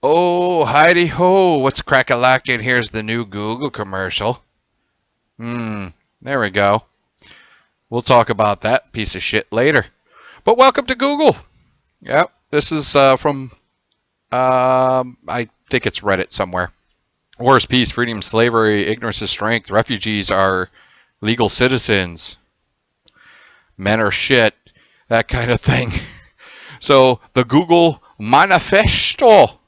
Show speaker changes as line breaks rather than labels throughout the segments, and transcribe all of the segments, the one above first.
Oh, Heidi ho, what's crack-a-lackin'? Here's the new Google commercial. There we go. We'll talk about that piece of shit later. But welcome to Google. Yep, this is from, I think it's Reddit somewhere. War is peace, freedom, slavery, ignorance is strength, refugees are legal citizens, men are shit, that kind of thing. So the Google Manifesto,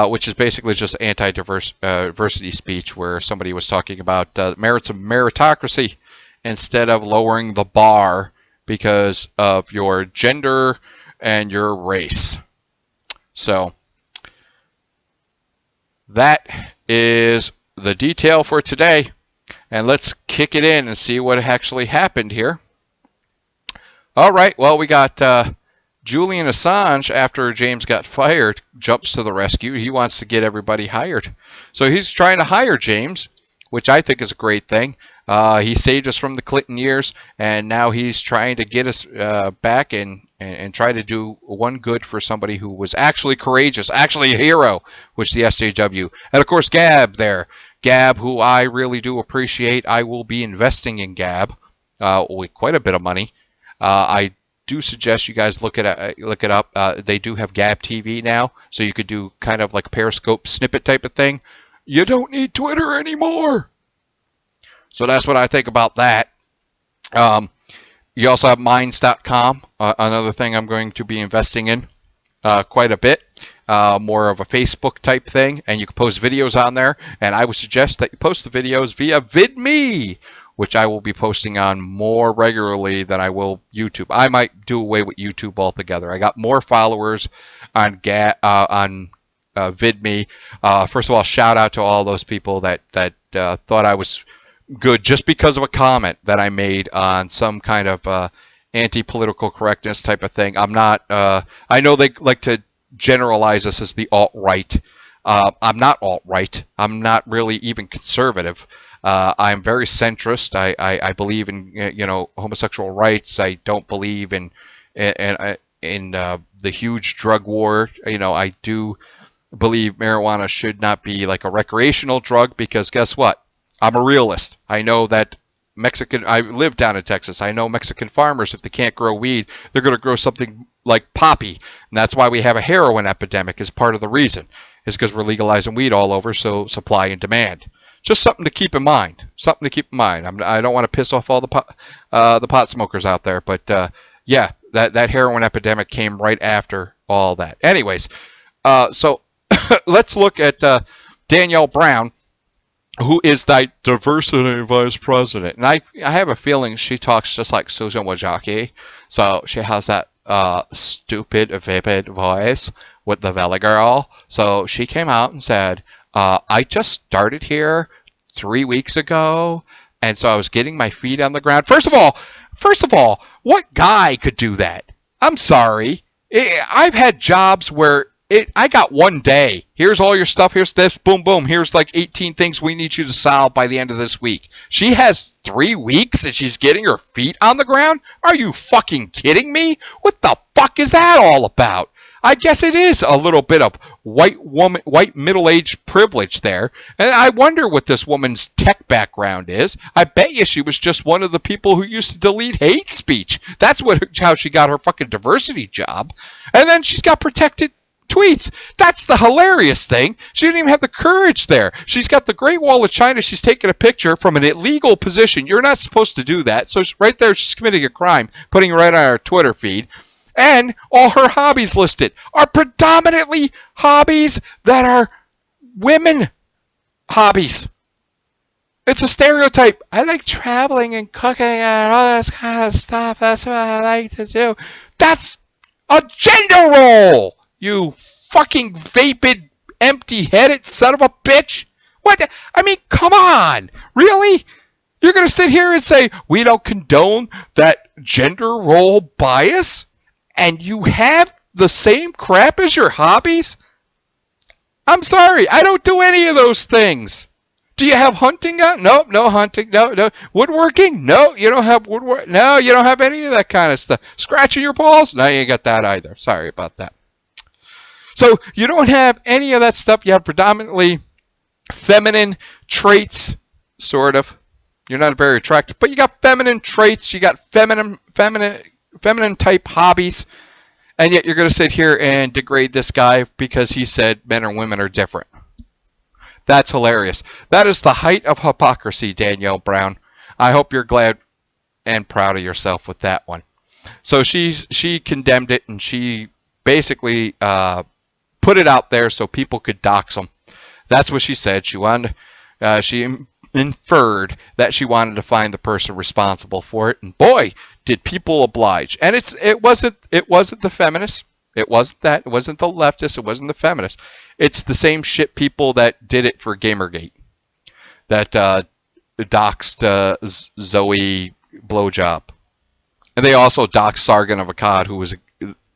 which is basically just anti-diversity speech, where somebody was talking about merits of meritocracy instead of lowering the bar because of your gender and your race. So that is the detail for today. And let's kick it in and see what actually happened here. All right, well, we got Julian Assange, after James got fired, jumps to the rescue. He wants to get everybody hired. So he's trying to hire James, which I think is a great thing. He saved us from the Clinton years, and now he's trying to get us back and try to do one good for somebody who was actually courageous, actually a hero, which is the SJW. And, of course, Gab there. Gab, who I really do appreciate. I will be investing in Gab with quite a bit of money. I do suggest you guys look it up. They do have Gab.TV now, so you could do kind of like a Periscope snippet type of thing. You don't need Twitter anymore. So that's what I think about that. You also have Minds.com, another thing I'm going to be investing in quite a bit. More of a Facebook type thing, and you can post videos on there. And I would suggest that you post the videos via VidMe, which I will be posting on more regularly than I will YouTube. I might do away with YouTube altogether. I got more followers on VidMe. First of all, shout out to all those people that thought I was good just because of a comment that I made on some kind of anti-political correctness type of thing. I'm not. I know they like to generalize us as the alt-right. I'm not alt-right. I'm not really even conservative. I'm very centrist. I believe in homosexual rights. I don't believe in the huge drug war. I do believe marijuana should not be like a recreational drug, because guess what? I'm a realist. I know that I live down in Texas. I know Mexican farmers, if they can't grow weed, they're going to grow something like poppy. And that's why we have a heroin epidemic, is part of the reason. Is because we're legalizing weed all over, so supply and demand. Just something to keep in mind. Something to keep in mind. I don't want to piss off all the pot smokers out there, but yeah, that heroin epidemic came right after all that. Anyways, so let's look at Danielle Brown, who is the diversity vice president. And I have a feeling she talks just like Susan Wojcicki. So she has that stupid, vapid voice with the Valley Girl. So she came out and said, I just started here 3 weeks ago, and so I was getting my feet on the ground. First of all, what guy could do that? I'm sorry. I've had jobs where I got 1 day. Here's all your stuff. Here's this. Boom, boom. Here's like 18 things we need you to solve by the end of this week. She has 3 weeks and she's getting her feet on the ground? Are you fucking kidding me? What the fuck is that all about? I guess it is a little bit of white middle-aged privilege there. And I wonder what this woman's tech background is. I bet you she was just one of the people who used to delete hate speech. That's how she got her fucking diversity job. And then she's got protected tweets. That's the hilarious thing. She didn't even have the courage there. She's got the Great Wall of China. She's taking a picture from an illegal position. You're not supposed to do that. So right there, she's committing a crime, putting it right on our Twitter feed. And all her hobbies listed are predominantly hobbies that are women hobbies. It's a stereotype. I like traveling and cooking and all this kind of stuff. That's what I like to do. That's a gender role, you fucking vapid, empty-headed son of a bitch. What? I mean, come on. Really? You're going to sit here and say, we don't condone that gender role bias? And you have the same crap as your hobbies? I'm sorry, I don't do any of those things. Do you have hunting? Nope, no hunting. No. Woodworking? No, you don't have woodwork. No, you don't have any of that kind of stuff. Scratching your balls? No, you ain't got that either. Sorry about that. So you don't have any of that stuff. You have predominantly feminine traits, sort of. You're not very attractive, but you got feminine traits. You got feminine type hobbies, and yet you're going to sit here and degrade this guy because he said men or women are different. That's hilarious. That is the height of hypocrisy, Danielle Brown. I hope you're glad and proud of yourself with that one. So she condemned it, and she basically put it out there so people could dox them. That's what she said. She inferred that she wanted to find the person responsible for it, and boy, did people oblige. And it wasn't the feminists. It wasn't that. It wasn't the leftists. It wasn't the feminists. It's the same shit people that did it for Gamergate, that doxed Zoe Blowjob. And they also doxed Sargon of Akkad, who was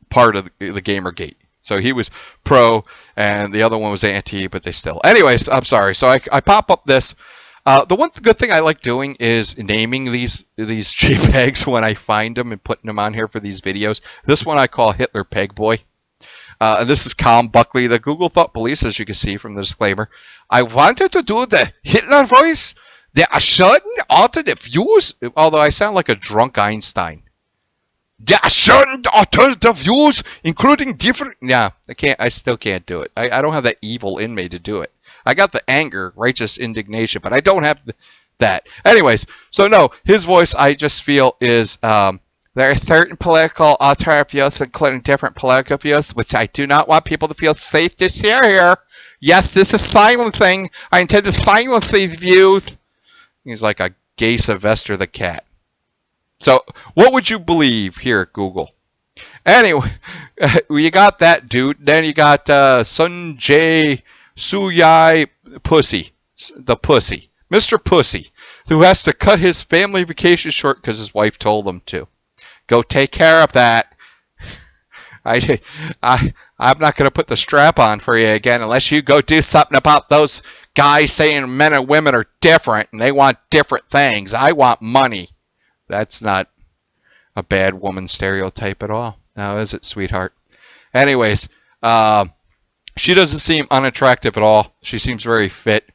part of the Gamergate. So he was pro, and the other one was anti, but they still. Anyways, I'm sorry. So I pop up this. The one good thing I like doing is naming these JPEGs when I find them and putting them on here for these videos. This one I call Hitler Peg Boy. And this is Colin Buckley. The Google thought police, as you can see from the disclaimer. I wanted to do the Hitler voice. There are certain alternate views, although I sound like a drunk Einstein. There are certain alternative views, including different. Yeah, I still can't do it. I don't have that evil in me to do it. I got the anger, righteous indignation, but I don't have that. Anyways, so no, his voice I just feel is there are certain political alternative views, including different political views, which I do not want people to feel safe to share here. Yes, this is silencing. I intend to silence these views. He's like a gay Sylvester the cat. So, what would you believe here at Google? Anyway, you got that dude. Then you got Sunjay Suyai Pussy, the Pussy, Mr. Pussy, who has to cut his family vacation short because his wife told him to. Go take care of that. I'm not going to put the strap on for you again unless you go do something about those guys saying men and women are different and they want different things. I want money. That's not a bad woman stereotype at all. Now, is it, sweetheart? Anyways, she doesn't seem unattractive at all. She seems very fit.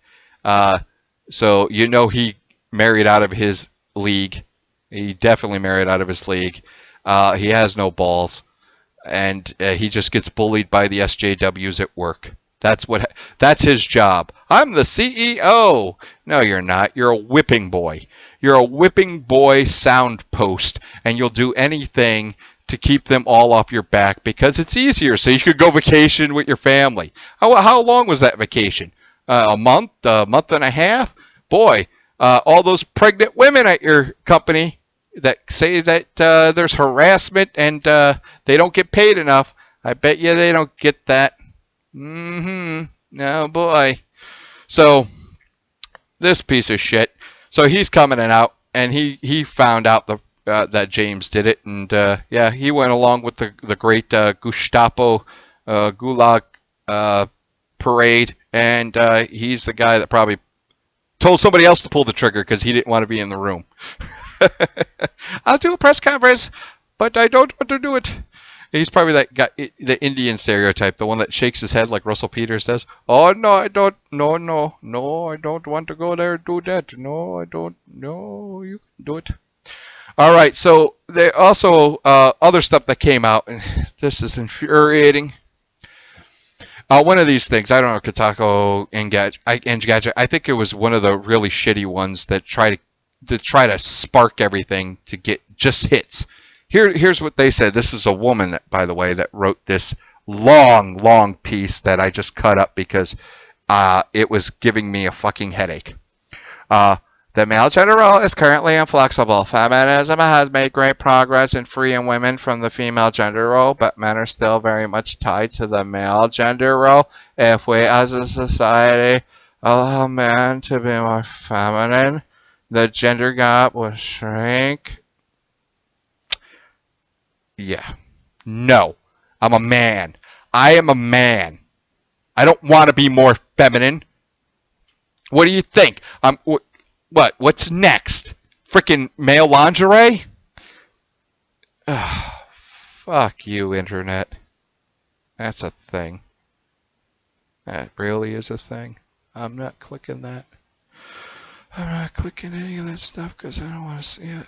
So you know he married out of his league. He definitely married out of his league. He has no balls. And he just gets bullied by the SJWs at work. That's his job. I'm the CEO. No, you're not. You're a whipping boy. You're a whipping boy soundpost, and you'll do anything to keep them all off your back because it's easier. So you could go vacation with your family. How long was that vacation? A month and a half? Boy, all those pregnant women at your company that say that there's harassment and they don't get paid enough. I bet you they don't get that. No, boy. So this piece of shit. So he's coming out, and he found out that James did it, and yeah, he went along with the great Gestapo Gulag parade, and he's the guy that probably told somebody else to pull the trigger because he didn't want to be in the room. I'll do a press conference, but I don't want to do it. He's probably that guy, the Indian stereotype, the one that shakes his head like Russell Peters does. Oh, no, I don't. No, I don't want to go there and do that. No, I don't. No, you can do it. All right, so there also other stuff that came out, and this is infuriating. One of these things, I don't know, Kotaku and Engadget, I think it was one of the really shitty ones that try to spark everything to get just hits. Here's what they said. This is a woman, that, by the way, that wrote this long piece that I just cut up because it was giving me a fucking headache. The male gender role is currently inflexible. Feminism has made great progress in freeing women from the female gender role, but men are still very much tied to the male gender role. If we as a society allow men to be more feminine, the gender gap will shrink. Yeah. No. I'm a man. I am a man. I don't want to be more feminine. What do you think? What? What's next? Frickin' male lingerie? Fuck you, Internet. That's a thing. That really is a thing. I'm not clicking that. I'm not clicking any of that stuff because I don't want to see it.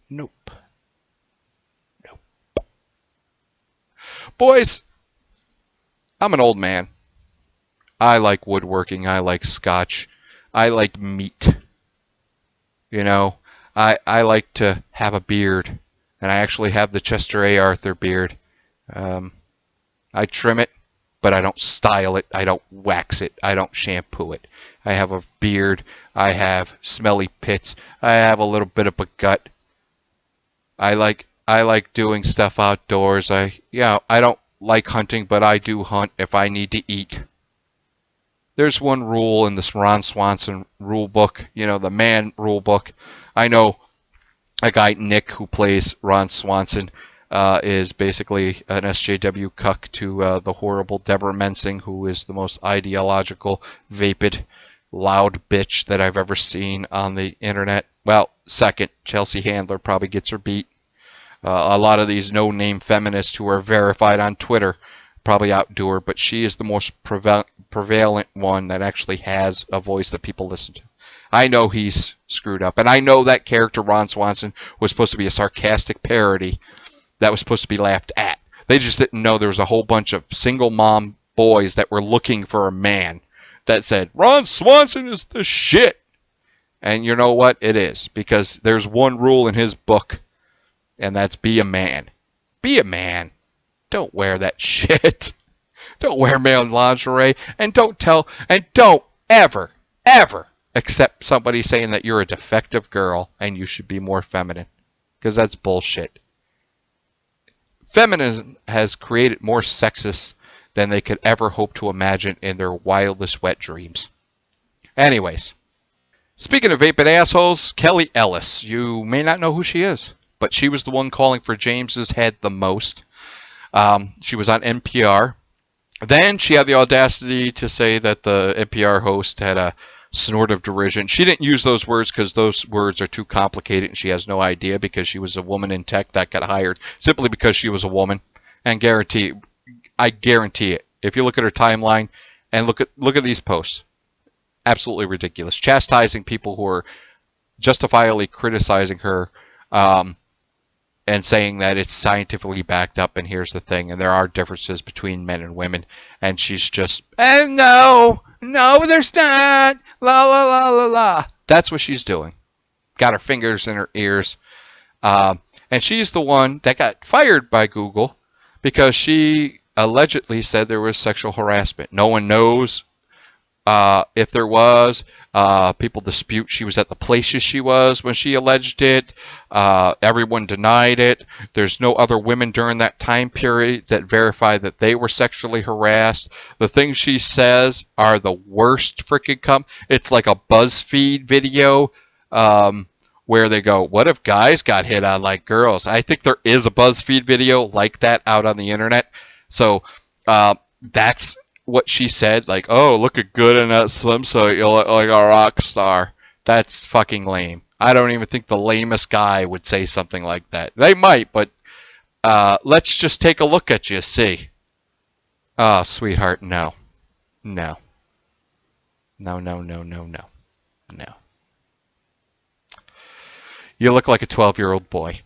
Nope. Nope. Boys, I'm an old man. I like woodworking. I like scotch. I like meat. You know, I like to have a beard, and I actually have the Chester A. Arthur beard. I trim it, but I don't style it. I don't wax it. I don't shampoo it. I have a beard. I have smelly pits. I have a little bit of a gut. I like doing stuff outdoors. I don't like hunting, but I do hunt if I need to eat. There's one rule in this Ron Swanson rule book, the man rule book. I know a guy, Nick, who plays Ron Swanson, is basically an SJW cuck to the horrible Deborah Mensing, who is the most ideological, vapid, loud bitch that I've ever seen on the internet. Well, second, Chelsea Handler probably gets her beat. A lot of these no-name feminists who are verified on Twitter probably outdo her, but she is the most prevalent one that actually has a voice that people listen to. I know he's screwed up, and I know that character Ron Swanson was supposed to be a sarcastic parody that was supposed to be laughed at. They just didn't know there was a whole bunch of single mom boys that were looking for a man that said, Ron Swanson is the shit. And you know what? It is, because there's one rule in his book, and that's be a man. Be a man. Don't wear that shit. Don't wear male lingerie, and don't ever accept somebody saying that you're a defective girl and you should be more feminine, because that's bullshit. Feminism has created more sexists than they could ever hope to imagine in their wildest wet dreams. Anyways, speaking of vapid assholes, Kelly Ellis. You may not know who she is, but she was the one calling for James's head the most. She was on NPR. Then she had the audacity to say that the NPR host had a snort of derision. She didn't use those words because those words are too complicated, and she has no idea, because she was a woman in tech that got hired simply because she was a woman. And I guarantee it. If you look at her timeline and look at these posts, absolutely ridiculous, chastising people who are justifiably criticizing her, and saying that it's scientifically backed up, and here's the thing, and there are differences between men and women, and she's just, no, there's not, la la la la la. That's what she's doing. Got her fingers in her ears, and she's the one that got fired by Google because she allegedly said there was sexual harassment. No one knows if there was. People dispute she was at the places she was when she alleged it. Everyone denied it. There's no other women during that time period that verify that they were sexually harassed. The things she says are the worst freaking It's like a BuzzFeed video where they go, what if guys got hit on like girls? I think there is a BuzzFeed video like that out on the internet. So that's what she said, like, oh, looking good in that swimsuit, you look like a rock star. That's fucking lame. I don't even think the lamest guy would say something like that. They might, but let's just take a look at you, see. Oh, sweetheart, no. No. No, no, no, no, no. No. You look like a 12-year-old boy.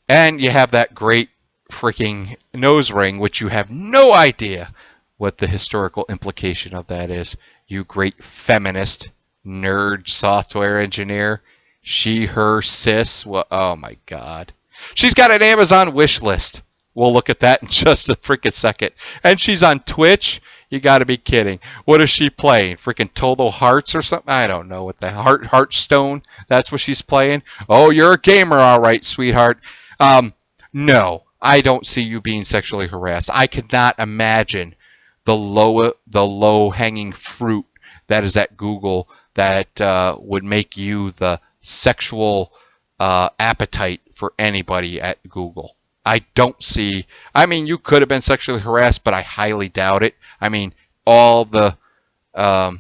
And you have that great freaking nose ring, which you have no idea what the historical implication of that is. You great feminist, nerd software engineer. She, her, cis. Well, oh my God. She's got an Amazon wish list. We'll look at that in just a freaking second. And she's on Twitch. You got to be kidding. What is she playing? Freaking Total Hearts or something? I don't know what the Hearthstone. That's what she's playing. Oh, you're a gamer, all right, sweetheart. No, I don't see you being sexually harassed. I cannot imagine the low hanging fruit that is at Google that would make you the sexual appetite for anybody at Google. I don't see. I mean, you could have been sexually harassed, but I highly doubt it. I mean, all the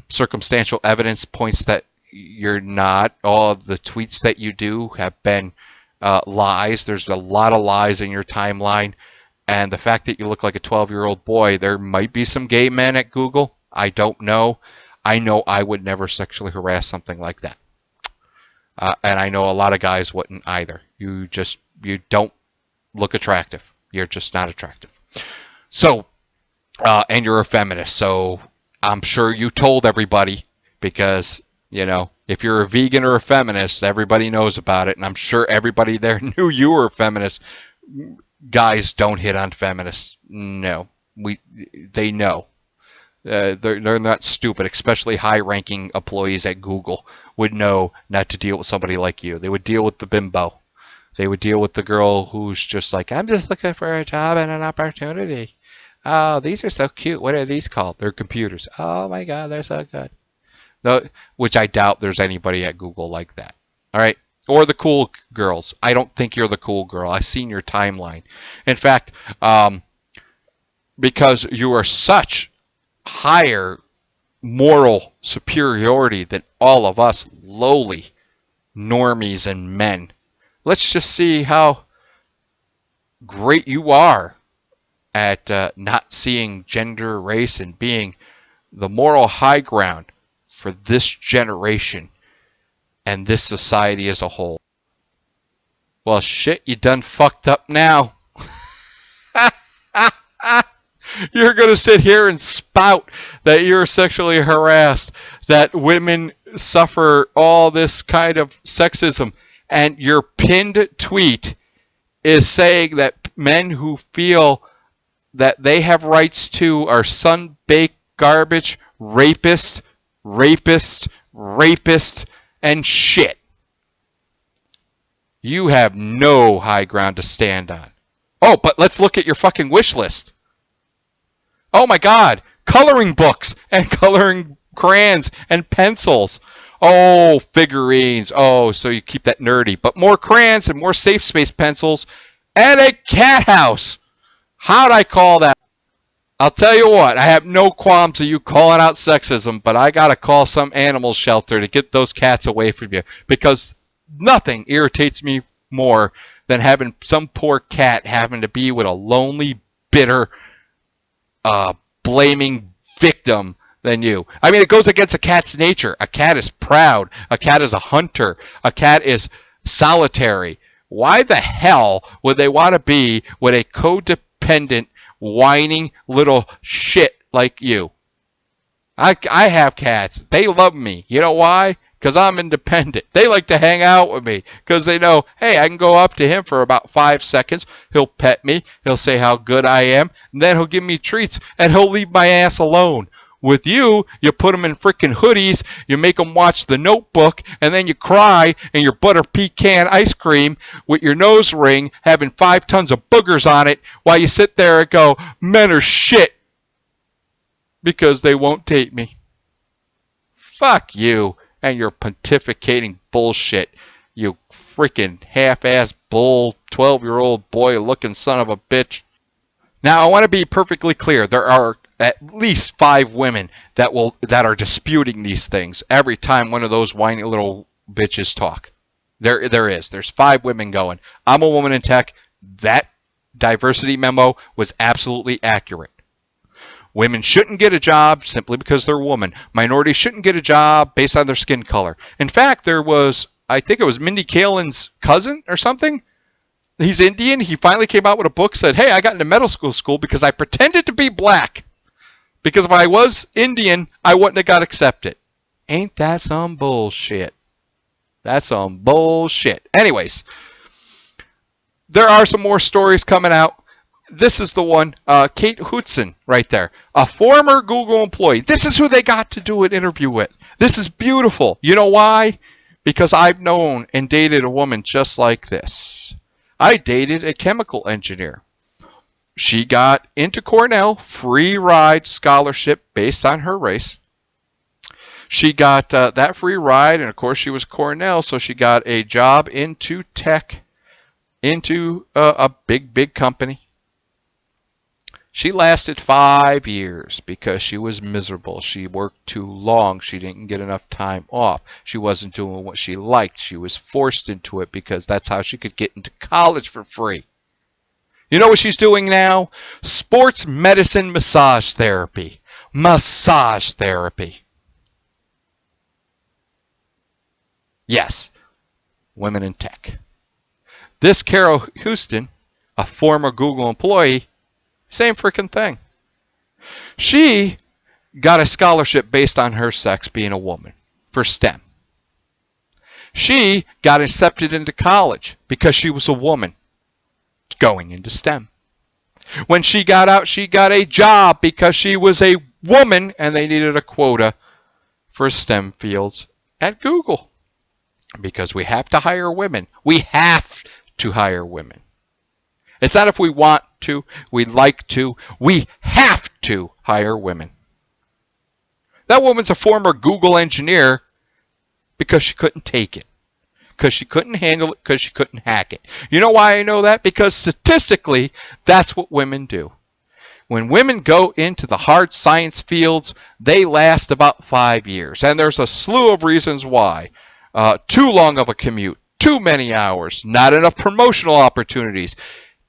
circumstantial evidence points that you're not. All of the tweets that you do have been lies. There's a lot of lies in your timeline. And the fact that you look like a 12-year-old boy, there might be some gay men at Google. I don't know. I know I would never sexually harass something like that. And I know a lot of guys wouldn't either. You don't look attractive. You're just not attractive. So, and you're a feminist. So I'm sure you told everybody because, you know, if you're a vegan or a feminist, everybody knows about it. And I'm sure everybody there knew you were a feminist. Guys don't hit on feminists. No, they know. They're not stupid, especially high-ranking employees at Google would know not to deal with somebody like you. They would deal with the bimbo. They would deal with the girl who's just like, I'm just looking for a job and an opportunity. Oh, these are so cute. What are these called? They're computers. Oh my God, they're so good. No, which I doubt there's anybody at Google like that. All right. Or the cool girls. I don't think you're the cool girl. I've seen your timeline. In fact, because you are such higher moral superiority than all of us lowly normies and men. Let's just see how great you are at not seeing gender, race, and being the moral high ground for this generation and this society as a whole. Well, shit, you done fucked up now. You're going to sit here and spout that you're sexually harassed, that women suffer all this kind of sexism, and your pinned tweet is saying that men who feel that they have rights to are sun-baked garbage, rapist, and shit. You have no high ground to stand on. Oh, but let's look at your fucking wish list. Oh my God, coloring books and coloring crayons and pencils. Oh, figurines. Oh, so you keep that nerdy. But more crayons and more safe space pencils and a cat house. How'd I call that? I'll tell you what, I have no qualms of you calling out sexism, but I got to call some animal shelter to get those cats away from you, because nothing irritates me more than having some poor cat having to be with a lonely, bitter, blaming victim than you. I mean, it goes against a cat's nature. A cat is proud. A cat is a hunter. A cat is solitary. Why the hell would they want to be with a codependent, whining little shit like you? I have cats. They love me. You know why? Because I'm independent. They like to hang out with me because they know, hey, I can go up to him for about 5 seconds. He'll pet me. He'll say how good I am. And then he'll give me treats. And he'll leave my ass alone. With you, you put them in freaking hoodies. You make them watch The Notebook. And then you cry in your butter pecan ice cream with your nose ring having 5 tons of boogers on it while you sit there and go, men are shit because they won't date me. Fuck you and your pontificating bullshit, you freaking half-ass bull 12-year-old boy looking son of a bitch. Now I want to be perfectly clear. There are at least 5 women that are disputing these things every time one of those whiny little bitches talk. There's 5 women going, I'm a woman in tech. That diversity memo was absolutely accurate. Women shouldn't get a job simply because they're a woman. Minorities shouldn't get a job based on their skin color. In fact, I think it was Mindy Kaling's cousin or something. He's Indian. He finally came out with a book, said, hey, I got into medical school because I pretended to be black. Because if I was Indian, I wouldn't have got accepted. Ain't that some bullshit? That's some bullshit. Anyways, there are some more stories coming out. This is the one, Kate Hudson, right there. A former Google employee. This is who they got to do an interview with. This is beautiful. You know why? Because I've known and dated a woman just like this. I dated a chemical engineer. She got into Cornell, free ride scholarship based on her race. She got that free ride, and of course she was Cornell, so she got a job into tech, into a big company. She lasted 5 years because she was miserable. She worked too long. She didn't get enough time off. She wasn't doing what she liked. She was forced into it because that's how she could get into college for free. You know what she's doing now? Sports medicine massage therapy. Massage therapy. Yes, women in tech. This Carol Houston, a former Google employee, same freaking thing. She got a scholarship based on her sex being a woman for STEM. She got accepted into college because she was a woman going into STEM. When she got out, she got a job because she was a woman and they needed a quota for STEM fields at Google. Because we have to hire women. We have to hire women. It's not if we want to, we'd like to. We have to hire women. That woman's a former Google engineer because she couldn't take it. Because she couldn't handle it, because she couldn't hack it. You know why I know that? Because statistically, that's what women do. When women go into the hard science fields, they last about 5 years. And there's a slew of reasons why. Too long of a commute, too many hours, not enough promotional opportunities.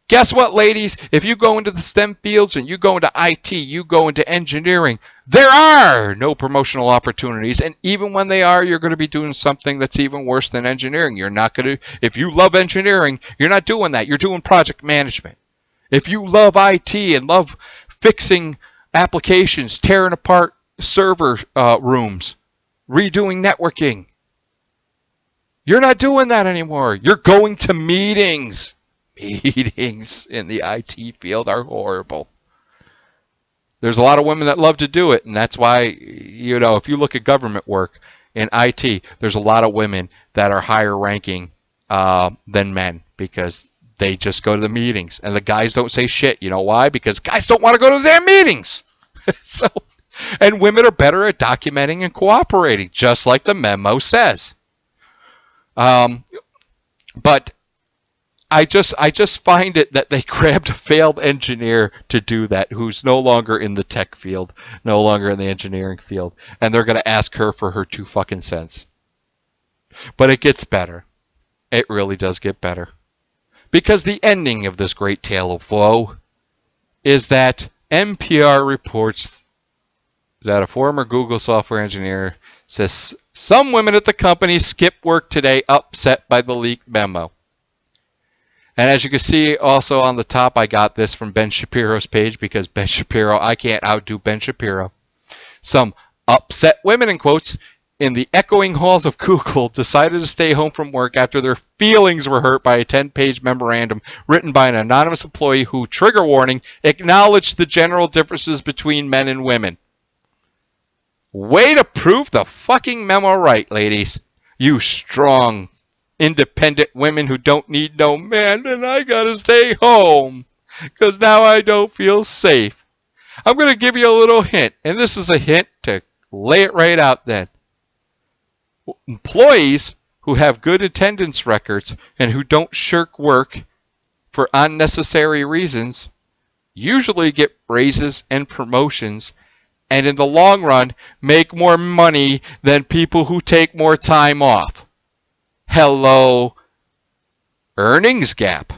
Guess what, ladies? If you go into the STEM fields and you go into IT, you go into engineering, there are no promotional opportunities. And even when they are, you're going to be doing something that's even worse than engineering. You're not going to, if you love engineering, you're not doing that. You're doing project management. If you love IT and love fixing applications, tearing apart server rooms, redoing networking, you're not doing that anymore. You're going to meetings. Meetings in the IT field are horrible. There's a lot of women that love to do it, and that's why, you know, if you look at government work in IT, there's a lot of women that are higher ranking than men because they just go to the meetings, and the guys don't say shit. You know why? Because guys don't want to go to their meetings. So, and women are better at documenting and cooperating, just like the memo says. But I just find it that they grabbed a failed engineer to do that, who's no longer in the tech field, no longer in the engineering field, and they're going to ask her for her 2 fucking cents. But it gets better. It really does get better. Because the ending of this great tale of woe is that NPR reports that a former Google software engineer says some women at the company skipped work today upset by the leaked memo. And as you can see also on the top, I got this from Ben Shapiro's page because Ben Shapiro, I can't outdo Ben Shapiro. Some upset women, in quotes, in the echoing halls of Google decided to stay home from work after their feelings were hurt by a 10-page memorandum written by an anonymous employee who, trigger warning, acknowledged the general differences between men and women. Way to prove the fucking memo right, ladies. You strong, independent women who don't need no man, and I gotta stay home because now I don't feel safe. I'm going to give you a little hint, and this is a hint to lay it right out then. Employees who have good attendance records and who don't shirk work for unnecessary reasons usually get raises and promotions, and in the long run make more money than people who take more time off. Hello, earnings gap.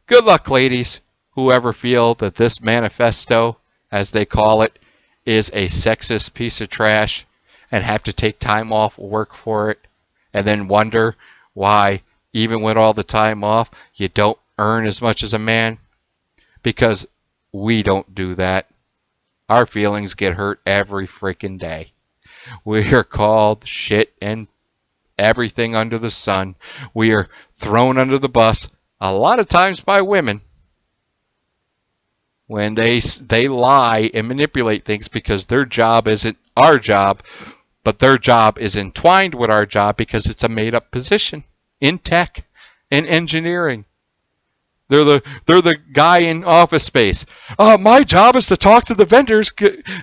Good luck, ladies, whoever feel that this manifesto, as they call it, is a sexist piece of trash and have to take time off work for it and then wonder why, even with all the time off, you don't earn as much as a man. Because we don't do that. Our feelings get hurt every freaking day. We are called shit and everything under the sun. We are thrown under the bus a lot of times by women when they lie and manipulate things because their job isn't our job, but their job is entwined with our job because it's a made-up position in tech and engineering. They're the guy in Office Space. My job is to talk to the vendors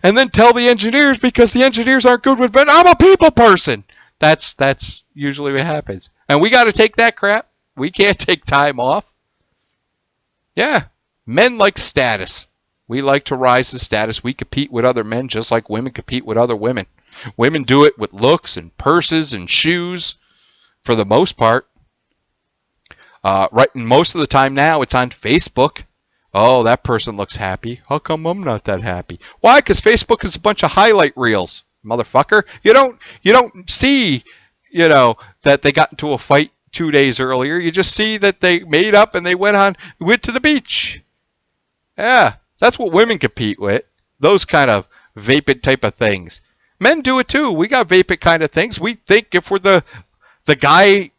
and then tell the engineers because the engineers aren't good with vendors. I'm a people person. That's usually what happens. And we got to take that crap. We can't take time off. Yeah, men like status. We like to rise to status. We compete with other men just like women compete with other women. Women do it with looks and purses and shoes for the most part. Right, and most of the time now it's on Facebook. Oh, that person looks happy. How come I'm not that happy? Why? Because Facebook is a bunch of highlight reels, motherfucker. You don't see, that they got into a fight 2 days earlier. You just see that they made up and they went to the beach. Yeah, that's what women compete with. Those kind of vapid type of things. Men do it too. We got vapid kind of things. We think if we're the guy,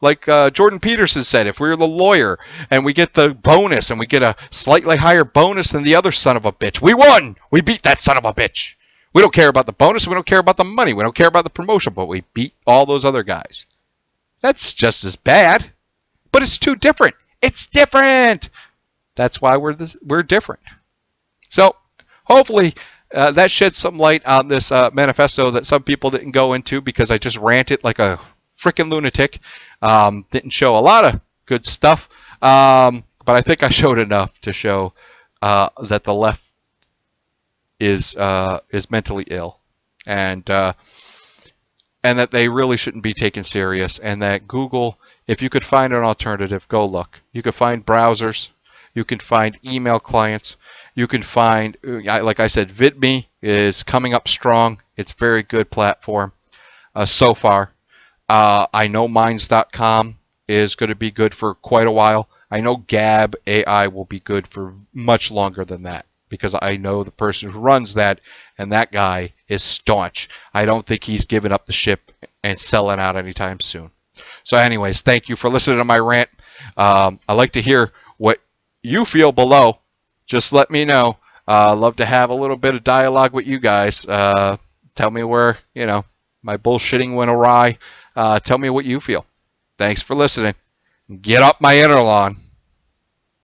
like Jordan Peterson said, if we're the lawyer and we get the bonus and we get a slightly higher bonus than the other son of a bitch, we won. We beat that son of a bitch. We don't care about the bonus. We don't care about the money. We don't care about the promotion, but we beat all those other guys. That's just as bad, but it's too different. It's different. That's why we're different. So hopefully that sheds some light on this manifesto that some people didn't go into because I just ranted like a freaking lunatic. Didn't show a lot of good stuff, but I think I showed enough to show that the left is mentally ill, and that they really shouldn't be taken serious, and that Google, if you could find an alternative, go look. You could find browsers. You can find email clients. You can find, like I said, VidMe is coming up strong. It's a very good platform so far. I know Minds.com is going to be good for quite a while. I know Gab.AI will be good for much longer than that because I know the person who runs that, and that guy is staunch. I don't think he's giving up the ship and selling out anytime soon. So anyways, thank you for listening to my rant. I'd like to hear what you feel below. Just let me know. Love to have a little bit of dialogue with you guys. Tell me where, my bullshitting went awry. Tell me what you feel. Thanks for listening. Get up my inner lawn.